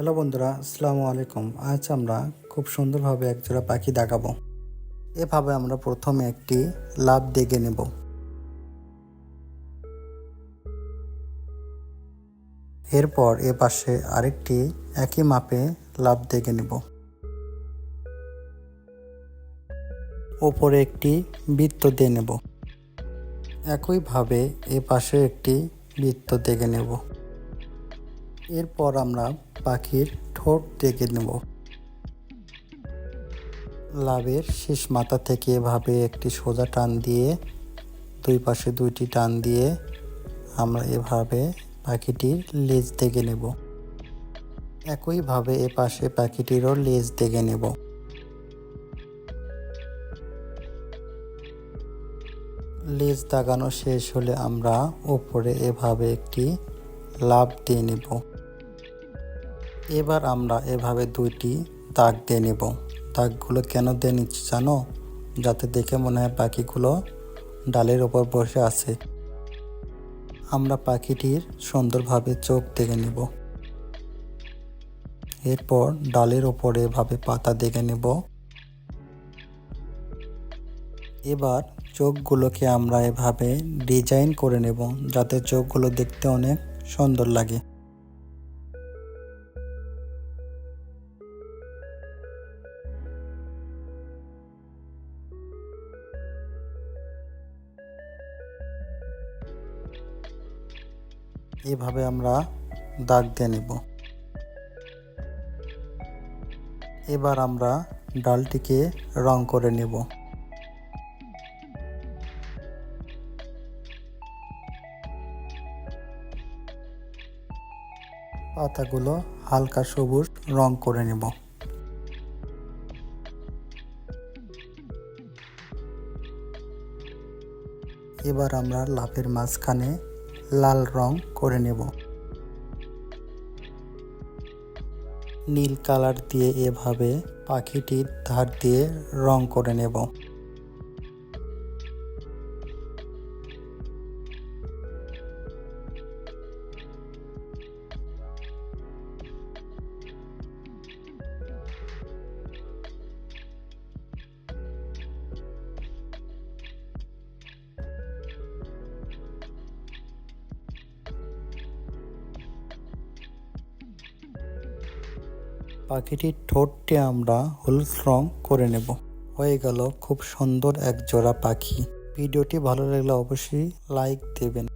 Hello বন্ধুরা, আসসালামু আলাইকুম। আজ আমরা খুব সুন্দরভাবে একজোড়া পাখি দেখাবো। এভাবে আমরা প্রথমে একটি লাফ দেখে নেব। এরপর এ পাশে আরেকটি একই মাপে লাফ দেখে নেব। ওপরে একটি বৃত্ত দিয়ে নেব। একইভাবে এ পাশে একটি বৃত্ত দেখে নেব। এরপর আমরা পাখির ঠোঁট দেখে নেব। লাভের শেষ মাথা থেকে এভাবে একটি সোজা টান দিয়ে দুই পাশে দুইটি টান দিয়ে আমরা এভাবে পাখিটির লেজ দেখে নেব। একইভাবে এ পাশে পাখিটিরও লেজ দেখে নেব। লেজ দাগানো শেষ হলে আমরা উপরে এভাবে একটি লাফ দিয়ে নেব। এবার আমরা এভাবে দুইটি দাগ দিয়ে নেব। দাগগুলো কেন দিয়ে নিচ্ছি জানো? যাতে দেখে মনে হয় পাখিগুলো ডালের ওপর বসে আছে। আমরা পাখিটির সুন্দরভাবে চোখ দেখে নেব। এরপর ডালের ওপরে এভাবে পাতা দেখে নেব। এবার চোখগুলোকে আমরা এভাবে ডিজাইন করে নেব, যাতে চোখগুলো দেখতে অনেক সুন্দর লাগে। এভাবে আমরা দাগ দিয়ে নেব। এবার আমরা ডালটিকে রং করে নেব। পাতাগুলো হালকা সবুজ রং করে নেব। এবার আমরা লাফের মাঝখানে লাল রং করে নেব। নীল কালার দিয়ে এভাবে পাখিটির ধার দিয়ে রং করে নেব। পাখিটির ঠোঁটটি আমরা হলুদ রং করে নেব। হয়ে গেল খুব সুন্দর এক জোড়া পাখি। ভিডিওটি ভালো লাগলে অবশ্যই লাইক দেবেন।